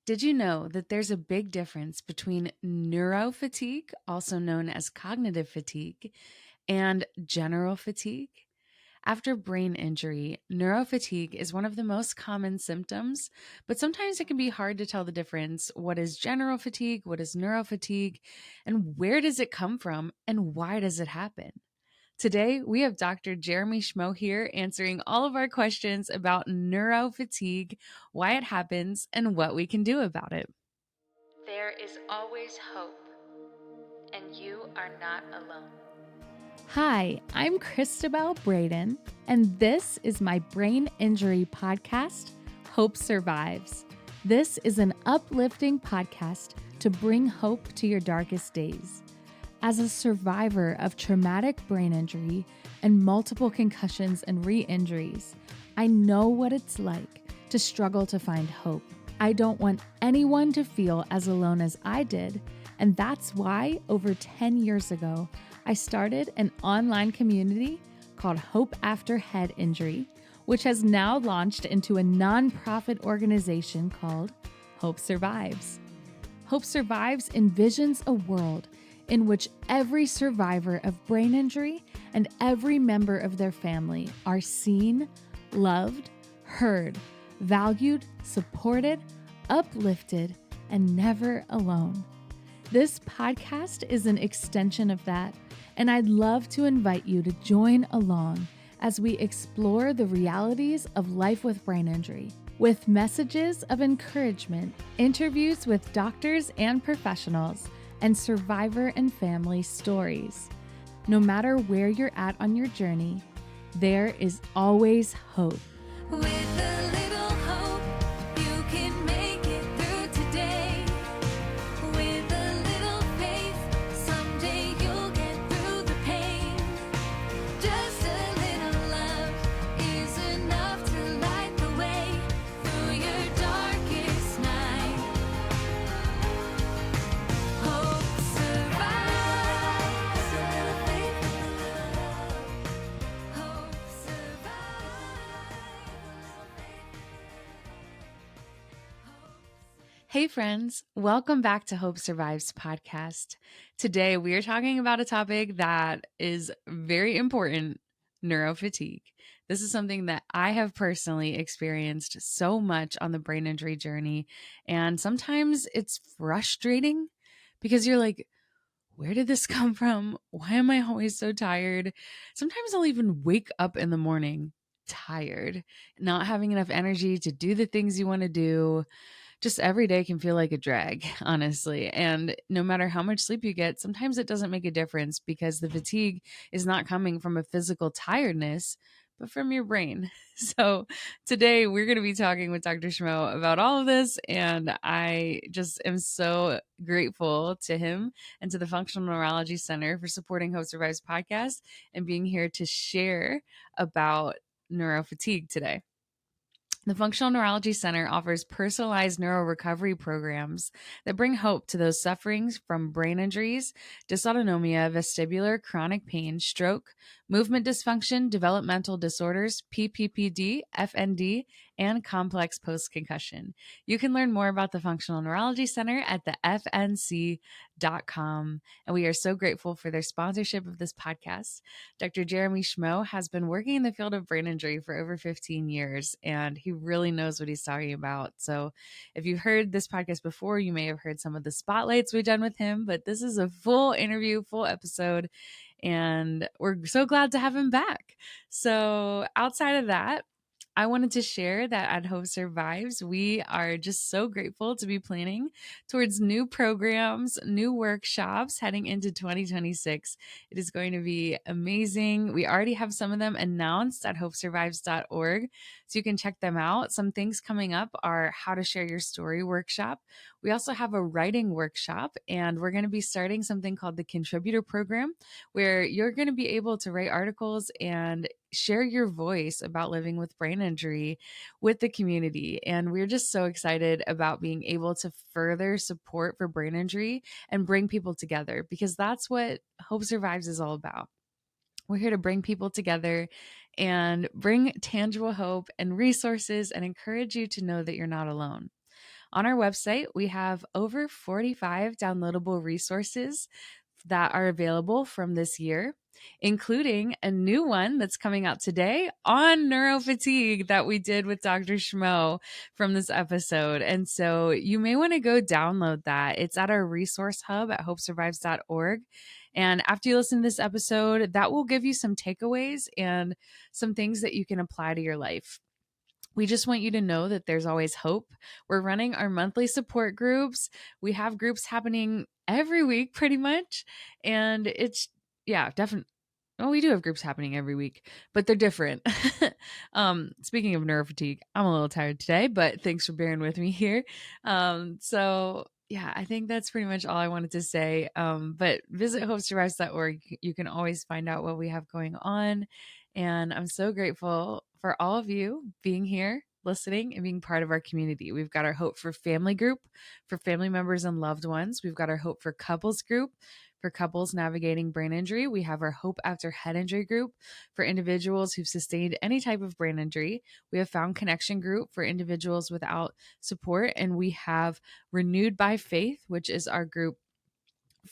Did you know that there's a big difference between neurofatigue, also known as cognitive fatigue, and general fatigue? After brain injury, neurofatigue is one of the most common symptoms, but sometimes it can be hard to tell the difference. What is general fatigue? What is neurofatigue? And where does it come from? And why does it happen? Today, we have Dr. Jeremy Schmoe here answering all of our questions about neurofatigue, why it happens, and what we can do about it. There is always hope, and you are not alone. Hi, I'm Cristabelle Braden, and this is my brain injury podcast, Hope Survives. This is an uplifting podcast to bring hope to your darkest days. As a survivor of traumatic brain injury and multiple concussions and re-injuries, I know what it's like to struggle to find hope. I don't want anyone to feel as alone as I did, and that's why over 10 years ago, I started an online community called Hope After Head Injury, which has now launched into a nonprofit organization called Hope Survives. Hope Survives envisions a world in which every survivor of brain injury and every member of their family are seen, loved, heard, valued, supported, uplifted, and never alone. This podcast is an extension of that, and I'd love to invite you to join along as we explore the realities of life with brain injury, with messages of encouragement, interviews with doctors and professionals, and survivor and family stories. No matter where you're at on your journey, there is always hope. With a little hope, you can make it through today. With a little faith, someday you'll get through the pain. Just a little love is enough to light the way through your darkest night. Hope survives. A little faith, a little love. Hope survives. Hey, friends, welcome back to Hope Survives podcast. Today, we are talking about a topic that is very important, neurofatigue. This is something that I have personally experienced so much on the brain injury journey, and sometimes it's frustrating because you're like, where did this come from? Why am I always so tired? Sometimes I'll even wake up in the morning tired, not having enough energy to do the things you want to do. Just every day can feel like a drag, honestly. And no matter how much sleep you get, sometimes it doesn't make a difference because the fatigue is not coming from a physical tiredness, but from your brain. So today we're going to be talking with Dr. Schmoe about all of this. And I just am so grateful to him and to the Functional Neurology Center for supporting Hope Survives podcast and being here to share about neurofatigue today. The Functional Neurology Center offers personalized neuro recovery programs that bring hope to those suffering from brain injuries, dysautonomia, vestibular chronic pain, stroke, movement dysfunction, developmental disorders, PPPD, FND, and complex post-concussion. You can learn more about the Functional Neurology Center at the FNC.com, and we are so grateful for their sponsorship of this podcast. Dr. Jeremy Schmoe has been working in the field of brain injury for over 15 years, and he really knows what he's talking about. So if you've heard this podcast before, you may have heard some of the spotlights we've done with him, but this is a full interview, full episode, and we're so glad to have him back. So outside of that, I wanted to share that at Hope Survives, we are just so grateful to be planning towards new programs, new workshops heading into 2026. It is going to be amazing. We already have some of them announced at hopesurvives.org, so you can check them out. Some things coming up are How to Share Your Story workshop. We also have a writing workshop, and we're going to be starting something called the Contributor Program, where you're going to be able to write articles and share your voice about living with brain injury with the community. And we're just so excited about being able to further support for brain injury and bring people together, because that's what Hope Survives is all about. We're here to bring people together and bring tangible hope and resources and encourage you to know that you're not alone. On our website, we have over 45 downloadable resources that are available from this year, including a new one that's coming out today on neurofatigue that we did with Dr. Schmoe from this episode. And so you may want to go download that. It's at our resource hub at hopesurvives.org. And after you listen to this episode, that will give you some takeaways and some things that you can apply to your life. We just want you to know that there's always hope. We're running our monthly support groups. We have groups happening every week pretty much. And it's, yeah, definitely. Oh, we do have groups happening every week, but they're different. Speaking of neurofatigue, I'm a little tired today, but thanks for bearing with me here. So yeah, I think that's pretty much all I wanted to say. But visit hopesurvives.org. You can always find out what we have going on. And I'm so grateful for all of you being here, listening, and being part of our community. We've got our Hope for Family group for family members and loved ones. We've got our Hope for Couples group for couples navigating brain injury. We have our Hope After Head Injury group for individuals who've sustained any type of brain injury. We have Found Connection group for individuals without support. And we have Renewed by Faith, which is our group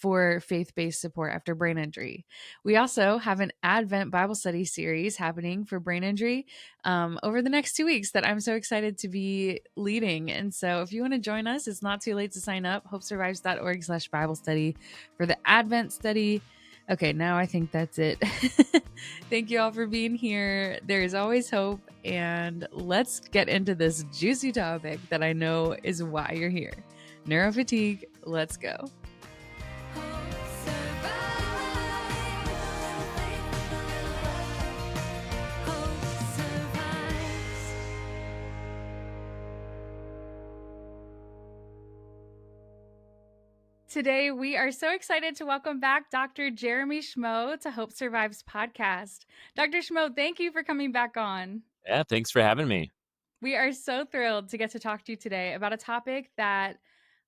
for faith-based support after brain injury. We also have an Advent Bible study series happening for brain injury over the next 2 weeks that I'm so excited to be leading. And so if you want to join us, it's not too late to sign up. hopesurvives.org/Bible study for the Advent study. Okay, now I think that's it. Thank you all for being here. There is always hope. And let's get into this juicy topic that I know is why you're here. Neurofatigue. Let's go. Today, we are so excited to welcome back Dr. Jeremy Schmoe to Hope Survives podcast. Dr. Schmoe, thank you for coming back on. Yeah, thanks for having me. We are so thrilled to get to talk to you today about a topic that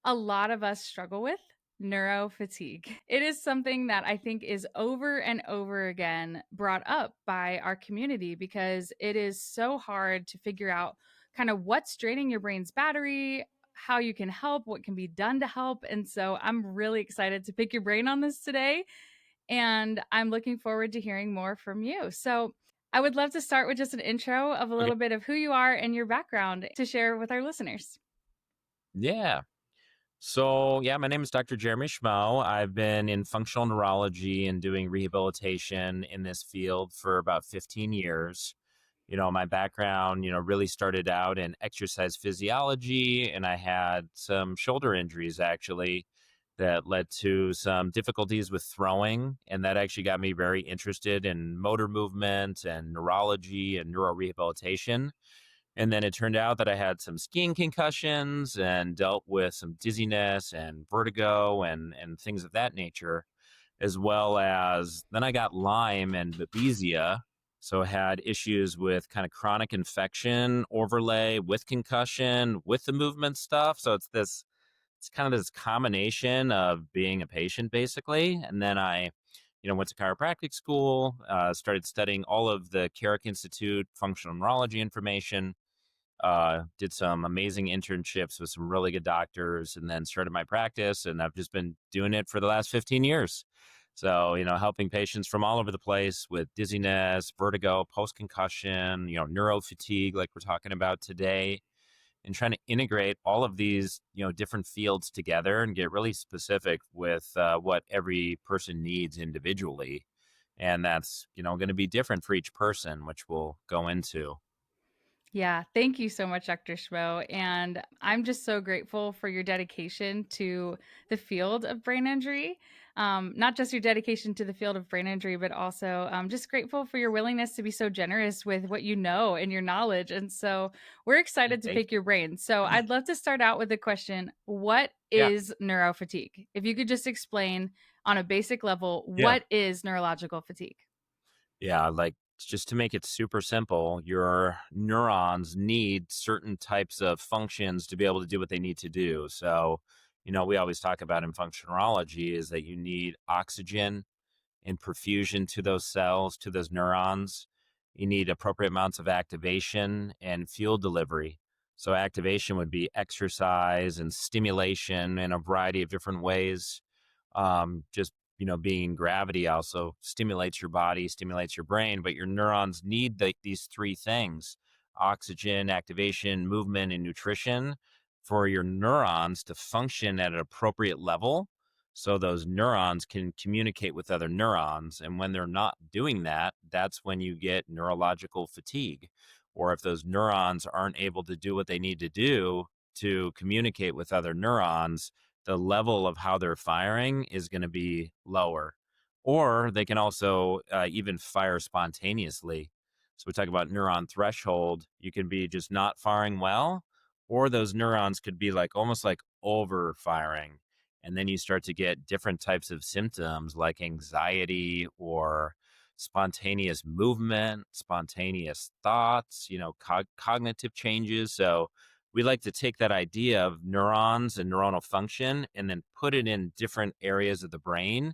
a lot of us struggle with, neurofatigue. It is something that I think is over and over again brought up by our community because it is so hard to figure out kind of what's draining your brain's battery, how you can help, what can be done to help. And so I'm really excited to pick your brain on this today. And I'm looking forward to hearing more from you. So I would love to start with just an intro of a little bit of who you are and your background to share with our listeners. Yeah. So, my name is Dr. Jeremy Schmoe. I've been in functional neurology and doing rehabilitation in this field for about 15 years. My background, really started out in exercise physiology, and I had some shoulder injuries actually that led to some difficulties with throwing. And that actually got me very interested in motor movement and neurology and neurorehabilitation. And then it turned out that I had some skiing concussions and dealt with some dizziness and vertigo and things of that nature, as well as then I got Lyme and Babesia. So I had issues with kind of chronic infection overlay with concussion, with the movement stuff. So it's kind of this combination of being a patient basically. And then I, went to chiropractic school, started studying all of the Carrick Institute functional neurology information, did some amazing internships with some really good doctors, and then started my practice. And I've just been doing it for the last 15 years. So, helping patients from all over the place with dizziness, vertigo, post-concussion, neurofatigue, like we're talking about today, and trying to integrate all of these, different fields together and get really specific with what every person needs individually. And that's, going to be different for each person, which we'll go into. Yeah, thank you so much, Dr. Schmoe. And I'm just so grateful for your dedication to the field of brain injury. Not just your dedication to the field of brain injury, but also just grateful for your willingness to be so generous with what you know and your knowledge. And so we're excited to pick your brain. So I'd love to start out with the question, what is neurofatigue? If you could just explain on a basic level, what is neurological fatigue? Yeah, like just to make it super simple, your neurons need certain types of functions to be able to do what they need to do. So, we always talk about in functional neurology is that you need oxygen and perfusion to those cells, to those neurons. You need appropriate amounts of activation and fuel delivery. So activation would be exercise and stimulation in a variety of different ways. Just, being gravity also stimulates your body, stimulates your brain, but your neurons need these three things: oxygen, activation, movement, and nutrition for your neurons to function at an appropriate level. So those neurons can communicate with other neurons. And when they're not doing that, that's when you get neurological fatigue. Or if those neurons aren't able to do what they need to do to communicate with other neurons, the level of how they're firing is going to be lower. Or they can also even fire spontaneously. So we talk about neuron threshold. You can be just not firing well, or those neurons could be like almost like over firing. And then you start to get different types of symptoms like anxiety or spontaneous movement, spontaneous thoughts, cognitive changes. So we like to take that idea of neurons and neuronal function and then put it in different areas of the brain.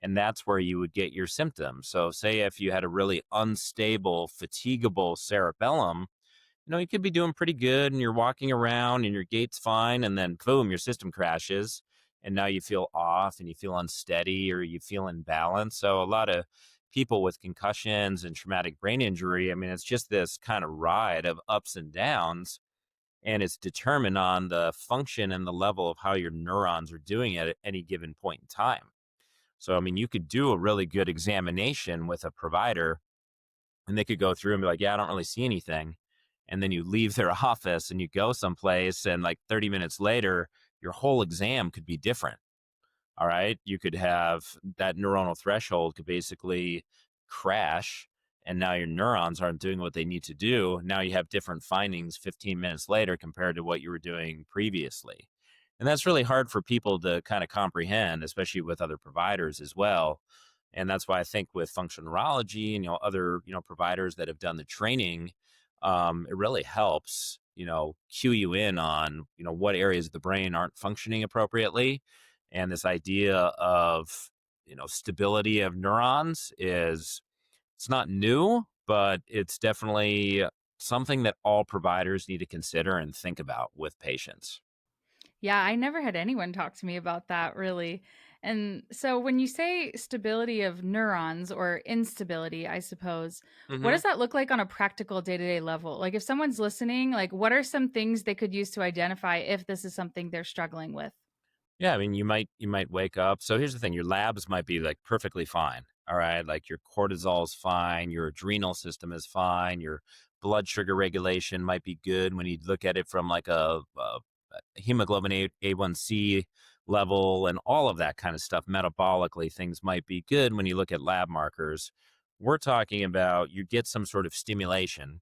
And that's where you would get your symptoms. So say if you had a really unstable, fatigable cerebellum, you could be doing pretty good and you're walking around and your gait's fine. And then boom, your system crashes. And now you feel off and you feel unsteady or you feel imbalanced. So a lot of people with concussions and traumatic brain injury, I mean, it's just this kind of ride of ups and downs. And it's determined on the function and the level of how your neurons are doing at any given point in time. So, I mean, you could do a really good examination with a provider and they could go through and be like, yeah, I don't really see anything. And then you leave their office and you go someplace and like 30 minutes later, your whole exam could be different. All right. You could have that neuronal threshold could basically crash and now your neurons aren't doing what they need to do. Now you have different findings 15 minutes later compared to what you were doing previously. And that's really hard for people to kind of comprehend, especially with other providers as well. And that's why I think with functional neurology and, other, providers that have done the training, it really helps, cue you in on, what areas of the brain aren't functioning appropriately. And this idea of, stability of neurons it's not new, but it's definitely something that all providers need to consider and think about with patients. Yeah, I never had anyone talk to me about that really. And so when you say stability of neurons or instability, I suppose, what hmm does that look like on a practical day-to-day level? Like if someone's listening, like what are some things they could use to identify if this is something they're struggling with? Yeah, I mean, you might wake up. So here's the thing: your labs might be like perfectly fine. All right, like your cortisol is fine, your adrenal system is fine, your blood sugar regulation might be good when you look at it from like a hemoglobin A1C level and all of that kind of stuff. Metabolically, things might be good when you look at lab markers. We're talking about you get some sort of stimulation.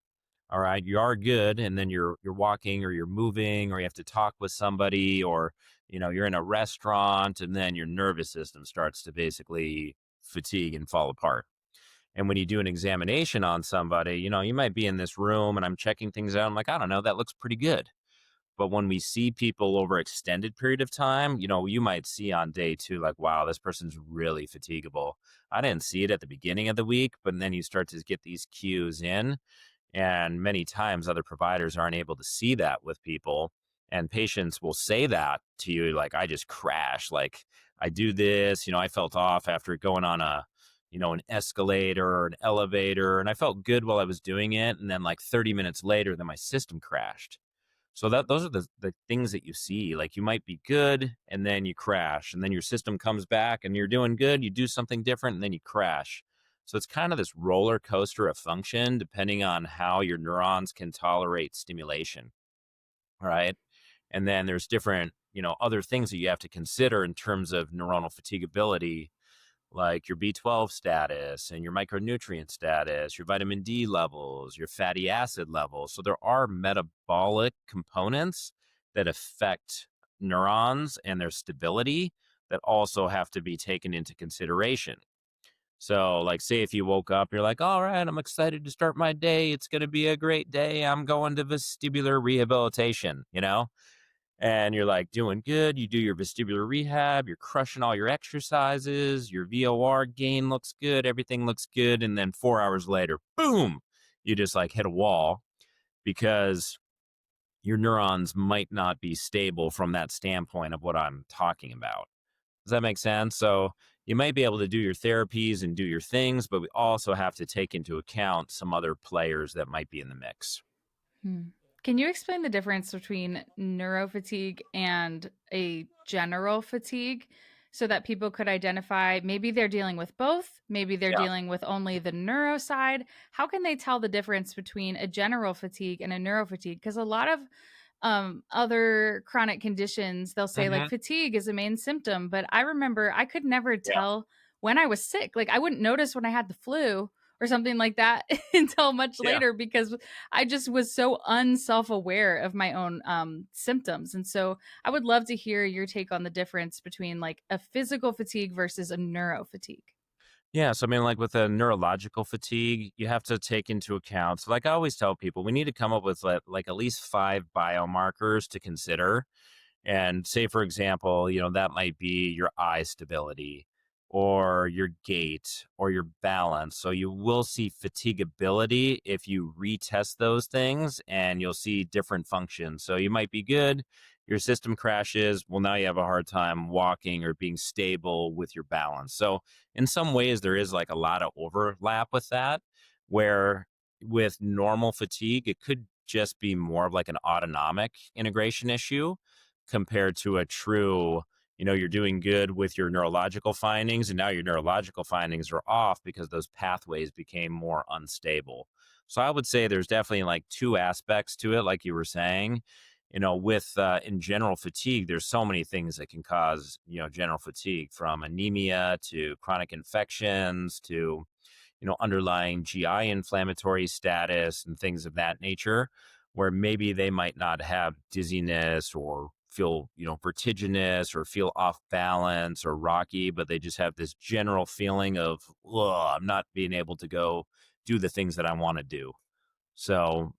All right, you are good, and then you're walking or you're moving or you have to talk with somebody or you're in a restaurant and then your nervous system starts to basically fatigue and fall apart. And when you do an examination on somebody, you might be in this room and I'm checking things out. I'm like, I don't know, that looks pretty good. But when we see people over extended period of time, you might see on day two, like, wow, this person's really fatigable. I didn't see it at the beginning of the week, but then you start to get these cues in. And many times other providers aren't able to see that with people. And patients will say that to you, like, I just crash. Like, I do this, I felt off after going on an escalator or an elevator. And I felt good while I was doing it. And then like 30 minutes later, then my system crashed. So those are the things that you see. Like you might be good and then you crash and then your system comes back and you're doing good. You do something different and then you crash. So it's kind of this roller coaster of function depending on how your neurons can tolerate stimulation. All right. And then there's different, other things that you have to consider in terms of neuronal fatigability, like your B12 status and your micronutrient status, your vitamin D levels, your fatty acid levels. So there are metabolic components that affect neurons and their stability that also have to be taken into consideration. So, like, say if you woke up, you're like, all right, I'm excited to start my day. It's going to be a great day. I'm going to vestibular rehabilitation, and you're like doing good. You do your vestibular rehab, you're crushing all your exercises, your VOR gain looks good, everything looks good. And then 4 hours later, boom, you just like hit a wall because your neurons might not be stable from that standpoint of what I'm talking about. Does that make sense? So you might be able to do your therapies and do your things, but we also have to take into account some other players that might be in the mix. Hmm. Can you explain the difference between neurofatigue and a general fatigue so that people could identify maybe they're dealing with both, maybe they're Yeah. dealing with only the neuro side? How can they tell the difference between a general fatigue and a neurofatigue? Because a lot of other chronic conditions, they'll say like Hmm. fatigue is a main symptom, but I remember I could never Yeah. tell when I was sick. Like I wouldn't notice when I had the flu or something like that until much Yeah. later because I just was so unself aware of my own symptoms. And so I would love to hear your take on the difference between like a physical fatigue versus a neuro fatigue. Yeah. So, I mean, like with a neurological fatigue, you have to take into account. So, like I always tell people, we need to come up with like at least 5 biomarkers to consider. And say, for example, that might be your eye stability or your gait or your balance. So you will see fatigability if you retest those things and you'll see different functions. So you might be good, your system crashes. Well, now you have a hard time walking or being stable with your balance. So in some ways, there is like a lot of overlap with that, where with normal fatigue, it could just be more of like an autonomic integration issue compared to a true, you're doing good with your neurological findings, and now your neurological findings are off because those pathways became more unstable. So I would say there's definitely like two aspects to it, like you were saying. With in general fatigue, there's so many things that can cause, general fatigue, from anemia to chronic infections to underlying GI inflammatory status and things of that nature, where maybe they might not have dizziness or feel, vertiginous or feel off balance or rocky, but they just have this general feeling of, I'm not being able to go do the things that I want to do. So,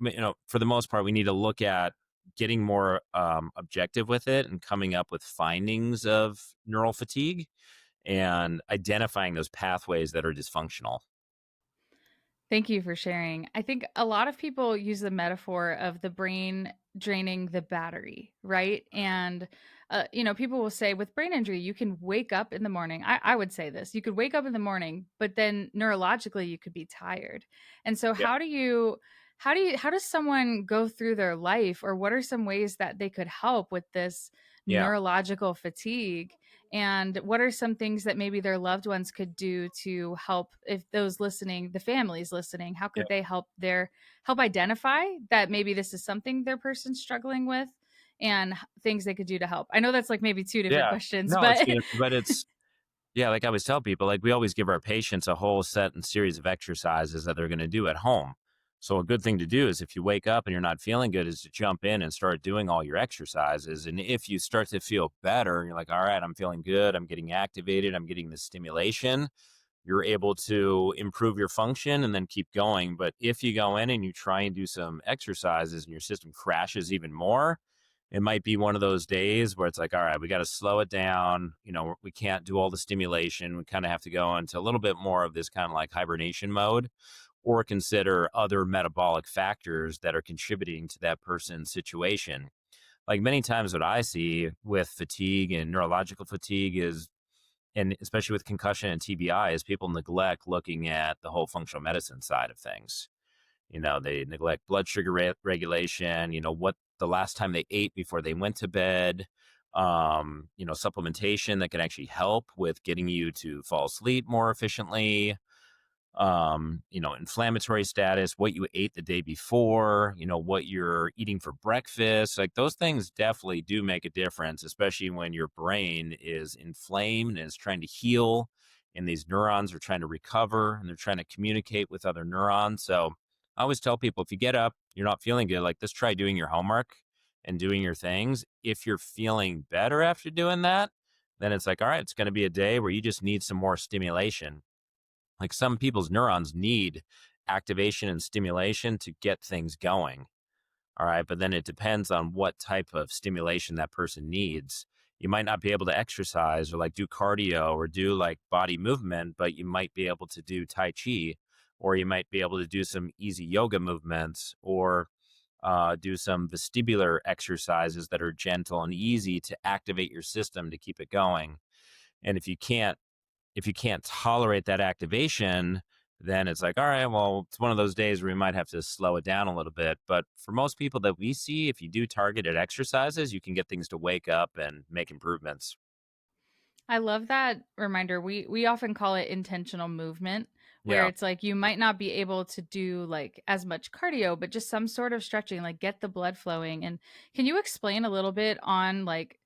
for the most part, we need to look at getting more objective with it and coming up with findings of neural fatigue and identifying those pathways that are dysfunctional. Thank you for sharing. I think a lot of people use the metaphor of the brain draining the battery, right? And, people will say with brain injury, you can wake up in the morning. I would say this: you could wake up in the morning, but then neurologically, you could be tired. And so, how does someone go through their life, or what are some ways that they could help with this Yeah. neurological fatigue? And what are some things that maybe their loved ones could do to help, if those listening, the families listening, how Yeah. could they help identify that maybe this is something their person's struggling with, and things they could do to help? I know that's like maybe two different Yeah. questions, No, it's but but it's yeah, like I always tell people, like we always give our patients a whole set and series of exercises that they're going to do at home. So a good thing to do is, if you wake up and you're not feeling good, is to jump in and start doing all your exercises. And if you start to feel better and you're like, all right, I'm feeling good, I'm getting activated, I'm getting the stimulation, you're able to improve your function and then keep going. But if you go in and you try and do some exercises and your system crashes even more, it might be one of those days where it's like, all right, we got to slow it down. We can't do all the stimulation. We kind of have to go into a little bit more of this kind of like hibernation mode, or consider other metabolic factors that are contributing to that person's situation. Like many times, what I see with fatigue and neurological fatigue is, and especially with concussion and TBI, is people neglect looking at the whole functional medicine side of things. They neglect blood sugar regulation, what the last time they ate before they went to bed, supplementation that can actually help with getting you to fall asleep more efficiently, inflammatory status, what you ate the day before, what you're eating for breakfast. Like those things definitely do make a difference, especially when your brain is inflamed and is trying to heal, and these neurons are trying to recover and they're trying to communicate with other neurons. So I always tell people, if you get up, you're not feeling good, like just try doing your homework and doing your things. If you're feeling better after doing that, then it's like, all right, it's going to be a day where you just need some more stimulation. Like some people's neurons need activation and stimulation to get things going. All right. But then it depends on what type of stimulation that person needs. You might not be able to exercise or like do cardio or do like body movement, but you might be able to do Tai Chi, or you might be able to do some easy yoga movements, or do some vestibular exercises that are gentle and easy to activate your system to keep it going. And if you can't tolerate that activation, then it's like, all right, well, it's one of those days where we might have to slow it down a little bit. But for most people that we see, if you do targeted exercises, you can get things to wake up and make improvements. I love that reminder. We often call it intentional movement, where Yeah. it's like you might not be able to do like as much cardio, but just some sort of stretching, like get the blood flowing. And can you explain a little bit on like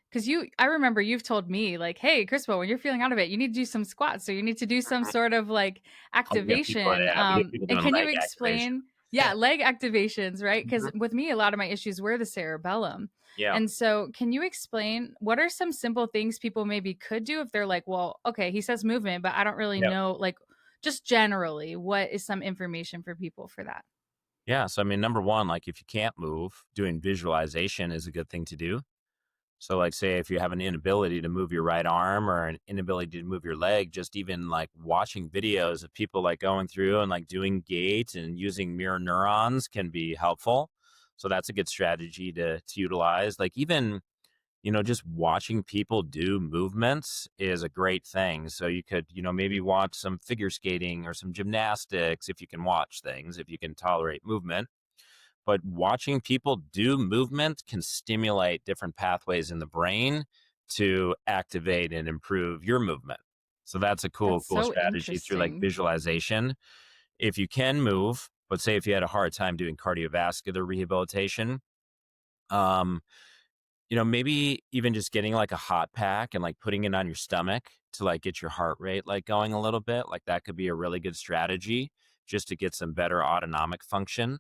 because I remember you've told me like, hey, Crispo, when you're feeling out of it, you need to do some squats, so you need to do some sort of like Oh, activation. we get people And doing can you leg activation. explain? Yeah, leg activations, right? Mhm. Because with me, a lot of my issues were the cerebellum. Yeah. And so, can you explain what are some simple things people maybe could do if they're like, well, okay, he says movement, but I don't really Yep. know, like, just generally, what is some information for people for that? Yeah. So, I mean, number one, like if you can't move, doing visualization is a good thing to do. So, like, say if you have an inability to move your right arm or an inability to move your leg, just even like watching videos of people like going through and like doing gait and using mirror neurons can be helpful. So that's a good strategy to utilize. Like even just watching people do movements is a great thing. So you could maybe watch some figure skating or some gymnastics if you can watch things, if you can tolerate movement. But watching people do movement can stimulate different pathways in the brain to activate and improve your movement. So that's a cool, That's cool so strategy through like interesting. visualization. If you can move, but say if you had a hard time doing cardiovascular rehabilitation, um, maybe even just getting like a hot pack and like putting it on your stomach to like get your heart rate like going a little bit, like that could be a really good strategy just to get some better autonomic function.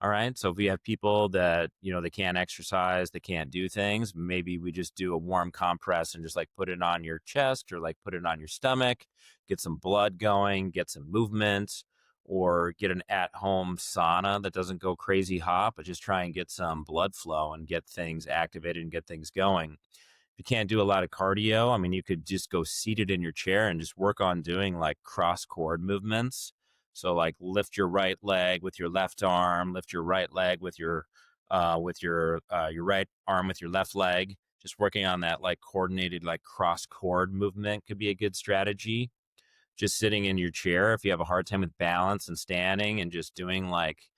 All right. So if we have people that, they can't exercise, they can't do things, maybe we just do a warm compress and just like put it on your chest or like put it on your stomach, get some blood going, get some movement, or get an at home sauna that doesn't go crazy hot, but just try and get some blood flow and get things activated and get things going. If you can't do a lot of cardio, I mean, you could just go seated in your chair and just work on doing like cross cord movements. So like lift your right leg with your left arm, lift your right leg with your right arm with your left leg. Just working on that like coordinated like cross cord movement could be a good strategy. Just sitting in your chair if you have a hard time with balance and standing and just doing like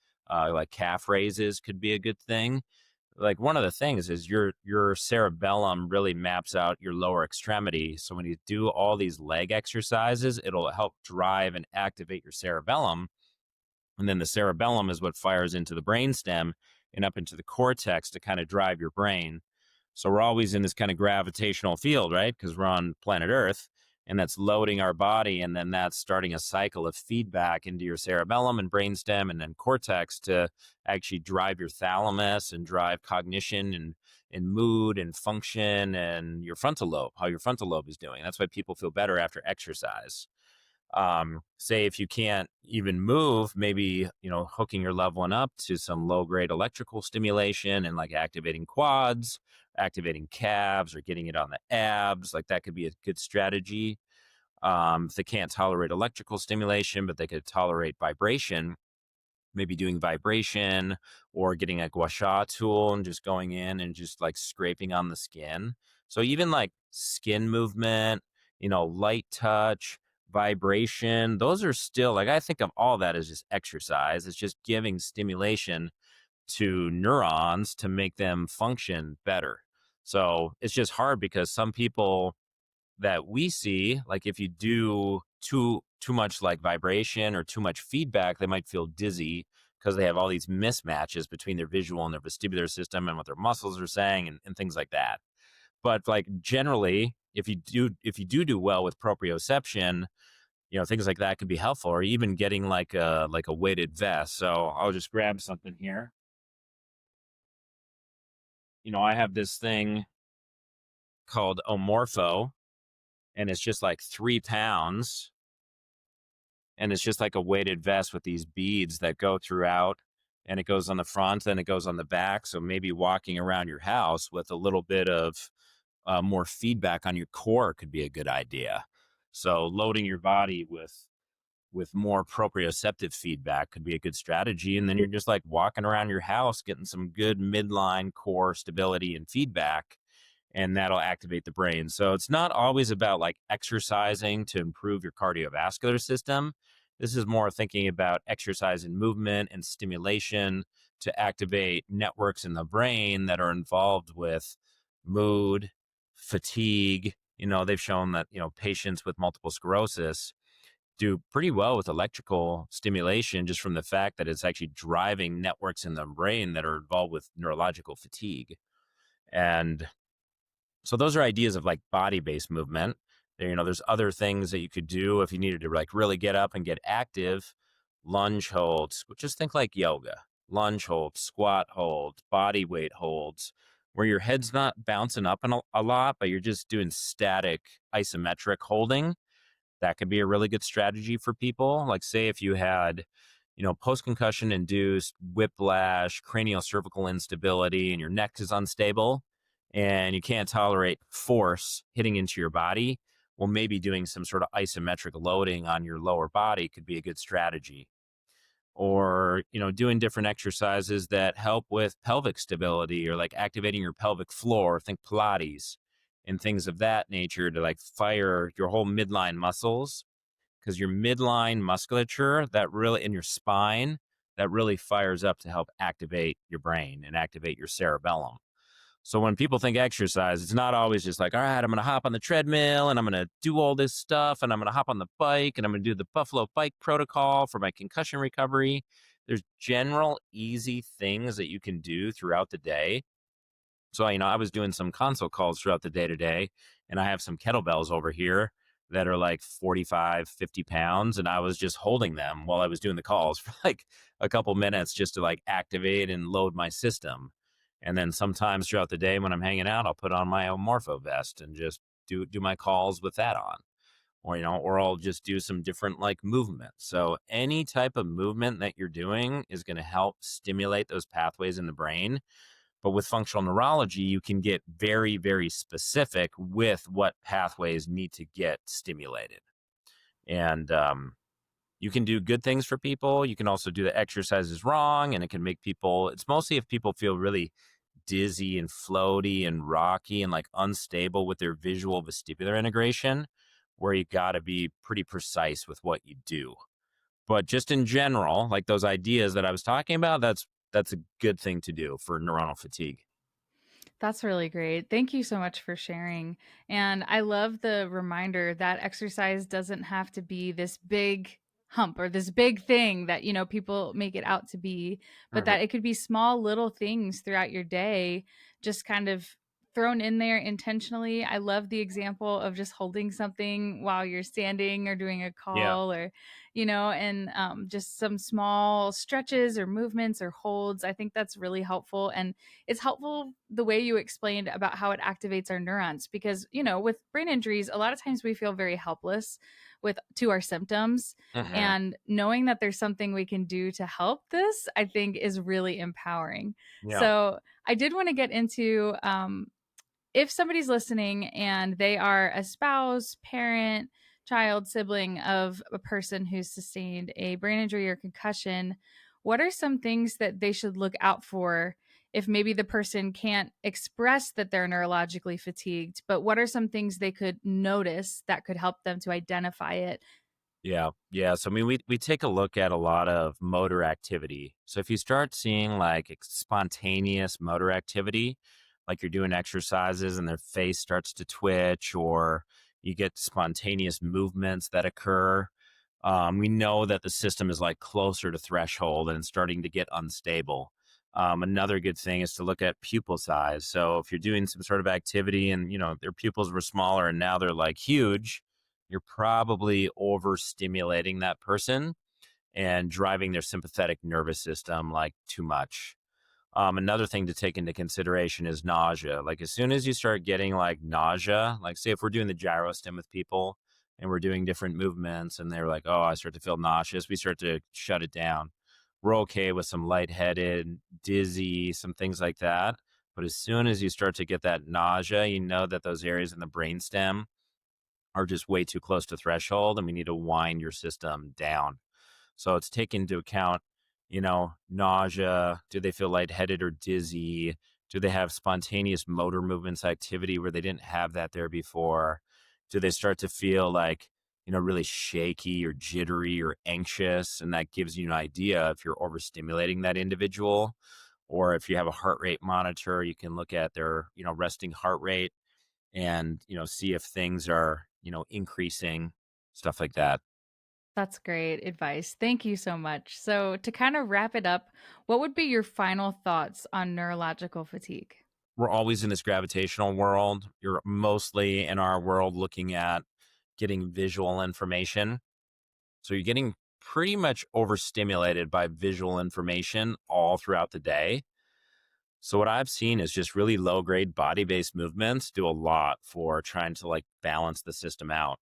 calf raises could be a good thing. Like one of the things is your cerebellum really maps out your lower extremity. So when you do all these leg exercises, it'll help drive and activate your cerebellum. And then the cerebellum is what fires into the brainstem and up into the cortex to kind of drive your brain. So we're always in this kind of gravitational field, right? Because we're on planet Earth and that's loading our body. And then that's starting a cycle of feedback into your cerebellum and brainstem and then cortex to actually drive your thalamus and drive cognition and mood and function and your frontal lobe, how your frontal lobe is doing. That's why people feel better after exercise. Say if you can't even move, maybe hooking your loved one up to some low grade electrical stimulation and like activating quads, activating calves, or getting it on the abs, like that could be a good strategy. If they can't tolerate electrical stimulation but they could tolerate vibration, maybe doing vibration or getting a gua sha tool and just going in and just like scraping on the skin. So even like skin movement, light touch, vibration, those are still like, I think of all that as just exercise. It's just giving stimulation to neurons to make them function better. So it's just hard because some people that we see, like if you do too much like vibration or too much feedback, they might feel dizzy because they have all these mismatches between their visual and their vestibular system and what their muscles are saying and things like that. But like generally, if you do well with proprioception, things like that could be helpful, or even getting like a weighted vest. So I'll just grab something here. I have this thing called Omorpho, and it's just like 3 pounds, and it's just like a weighted vest with these beads that go throughout, and it goes on the front and it goes on the back. So maybe walking around your house with a little bit of more feedback on your core could be a good idea. So loading your body with more proprioceptive feedback could be a good strategy. And then you're just like walking around your house, getting some good midline core stability and feedback, and that'll activate the brain. So it's not always about like exercising to improve your cardiovascular system. This is more thinking about exercise and movement and stimulation to activate networks in the brain that are involved with mood, fatigue. They've shown that, patients with multiple sclerosis do pretty well with electrical stimulation just from the fact that it's actually driving networks in the brain that are involved with neurological fatigue. And so those are ideas of like body-based movement. There's other things that you could do if you needed to like really get up and get active. Lunge holds, just think like yoga. Lunge holds, squat holds, body weight holds, where your head's not bouncing up a lot, but you're just doing static isometric holding. That could be a really good strategy for people. Like say if you had, post-concussion induced whiplash, cranial cervical instability, and your neck is unstable and you can't tolerate force hitting into your body, well, maybe doing some sort of isometric loading on your lower body could be a good strategy. Or, doing different exercises that help with pelvic stability or like activating your pelvic floor, think Pilates and things of that nature to like fire your whole midline muscles, because your midline musculature that really in your spine that really fires up to help activate your brain and activate your cerebellum. So when people think exercise, it's not always just like, all right, I'm going to hop on the treadmill and I'm going to do all this stuff and I'm going to hop on the bike and I'm going to do the Buffalo bike protocol for my concussion recovery. There's general easy things that you can do throughout the day. So, I was doing some console calls throughout the day today, and I have some kettlebells over here that are like 45, 50 pounds. And I was just holding them while I was doing the calls for like a couple minutes just to like activate and load my system. And then sometimes throughout the day when I'm hanging out, I'll put on my own Morpho vest and just do my calls with that on. Or I'll just do some different like movement. So any type of movement that you're doing is going to help stimulate those pathways in the brain. But with functional neurology, you can get very, very specific with what pathways need to get stimulated. And you can do good things for people. You can also do the exercises wrong, and it can make people, it's mostly if people feel really dizzy and floaty and rocky and like unstable with their visual vestibular integration, where you got to be pretty precise with what you do. But just in general, like those ideas that I was talking about, that's a good thing to do for neuronal fatigue. That's really great. Thank you so much for sharing. And I love the reminder that exercise doesn't have to be this big hump or this big thing that, people make it out to be, but that it could be small little things throughout your day, just kind of thrown in there intentionally. I love the example of just holding something while you're standing or doing a call or, and just some small stretches or movements or holds. I think that's really helpful. And it's helpful the way you explained about how it activates our neurons, because with brain injuries a lot of times we feel very helpless to our symptoms, and knowing that there's something we can do to help this, I think, is really empowering. So I did want to get into if somebody's listening and they are a spouse, parent, child, sibling of a person who's sustained a brain injury or concussion, what are some things that they should look out for if maybe the person can't express that they're neurologically fatigued, but what are some things they could notice that could help them to identify it? Yeah. So, we take a look at a lot of motor activity. So if you start seeing like spontaneous motor activity, like you're doing exercises and their face starts to twitch, or you get spontaneous movements that occur, we know that the system is like closer to threshold and starting to get unstable. Another good thing is to look at pupil size. So if you're doing some sort of activity and, their pupils were smaller and now they're like huge, you're probably overstimulating that person and driving their sympathetic nervous system like too much. Another thing to take into consideration is nausea. Like as soon as you start getting like nausea, like say if we're doing the gyrostim with people and we're doing different movements and they're like, oh, I start to feel nauseous, we start to shut it down. We're okay with some lightheaded, dizzy, some things like that. But as soon as you start to get that nausea, you know that those areas in the brainstem are just way too close to threshold, and we need to wind your system down. So it's taken into account, nausea. Do they feel lightheaded or dizzy? Do they have spontaneous motor movements activity where they didn't have that there before? Do they start to feel like, really shaky or jittery or anxious? And that gives you an idea if you're overstimulating that individual. Or if you have a heart rate monitor, you can look at their, resting heart rate and, see if things are, increasing, stuff like that. That's great advice. Thank you so much. So, to kind of wrap it up, what would be your final thoughts on neurological fatigue? We're always in this gravitational world. You're mostly in our world looking at getting visual information. So you're getting pretty much overstimulated by visual information all throughout the day. So what I've seen is just really low grade body-based movements do a lot for trying to like balance the system out.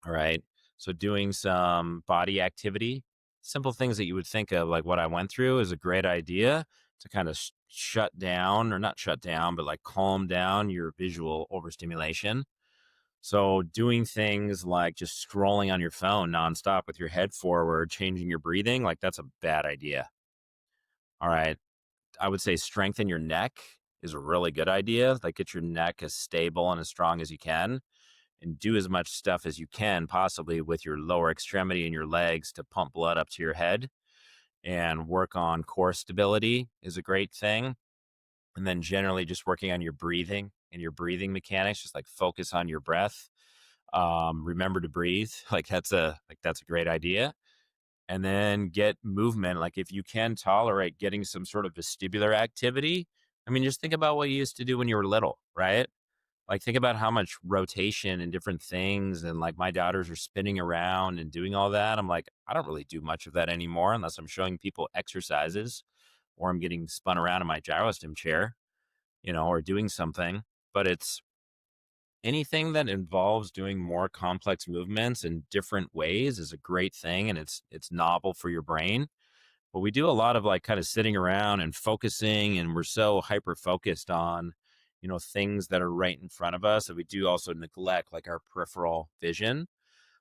All right. So doing some body activity, simple things that you would think of, like what I went through, is a great idea to kind of shut down, or not shut down, but like calm down your visual overstimulation. So doing things like just scrolling on your phone nonstop with your head forward, changing your breathing, like that's a bad idea. All right. I would say strengthen your neck is a really good idea. Like get your neck as stable and as strong as you can, and do as much stuff as you can possibly with your lower extremity and your legs to pump blood up to your head, and work on core stability is a great thing. And then generally just working on your breathing and your breathing mechanics, just like focus on your breath. Remember to breathe. That's a great idea. And then get movement. Like if you can tolerate getting some sort of vestibular activity, I mean, just think about what you used to do when you were little, right? Like think about how much rotation and different things, and like my daughters are spinning around and doing all that. I'm like, I don't really do much of that anymore unless I'm showing people exercises or I'm getting spun around in my gyrostim chair, or doing something. But it's anything that involves doing more complex movements in different ways is a great thing, and it's novel for your brain. But we do a lot of like kind of sitting around and focusing, and we're so hyper focused on, things that are right in front of us, that we do also neglect like our peripheral vision.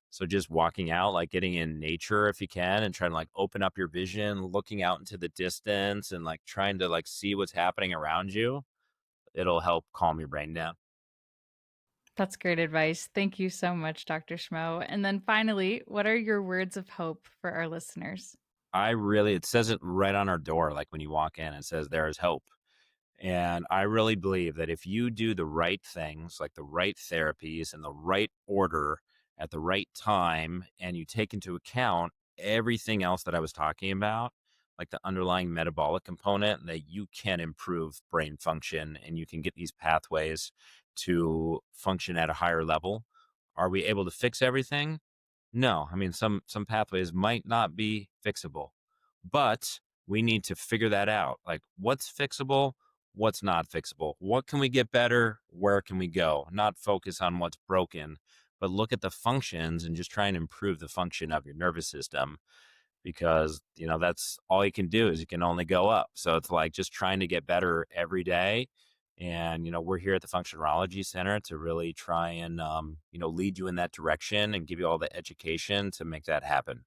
So just walking out, like getting in nature if you can, and trying to like open up your vision, looking out into the distance and like trying to like see what's happening around you. It'll help calm your brain down. That's great advice. Thank you so much, Dr. Schmoe. And then finally, what are your words of hope for our listeners? It says it right on our door. Like when you walk in, it says there is hope. And I really believe that if you do the right things, like the right therapies in the right order at the right time, and you take into account everything else that I was talking about, like the underlying metabolic component, that you can improve brain function and you can get these pathways to function at a higher level. Are we able to fix everything? No. I mean, some pathways might not be fixable, but we need to figure that out. Like what's fixable, what's not fixable, what can we get better, where can we go? Not focus on what's broken, but look at the functions and just try and improve the function of your nervous system, because that's all you can do, is you can only go up. So it's like just trying to get better every day. And we're here at the Functional Neurology Center to really try and lead you in that direction and give you all the education to make that happen.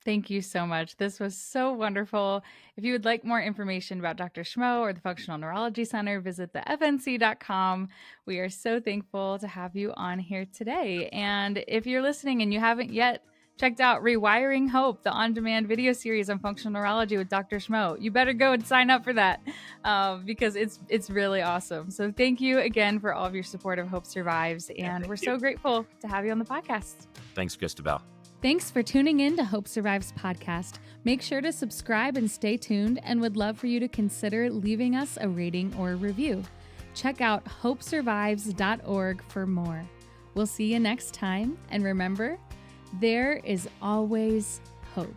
Thank you so much. This was so wonderful. If you would like more information about Dr. Schmoe or the Functional Neurology Center, visit thefnc.com. We are so thankful to have you on here today. And if you're listening and you haven't yet checked out Rewiring Hope, the on-demand video series on functional neurology with Dr. Schmoe, you better go and sign up for that because it's really awesome. So thank you again for all of your support of Hope Survives. And we're so grateful to have you on the podcast. Thanks, Cristabelle. Thanks for tuning in to Hope Survives podcast. Make sure to subscribe and stay tuned, and would love for you to consider leaving us a rating or a review. Check out hopesurvives.org for more. We'll see you next time, and remember, there is always hope.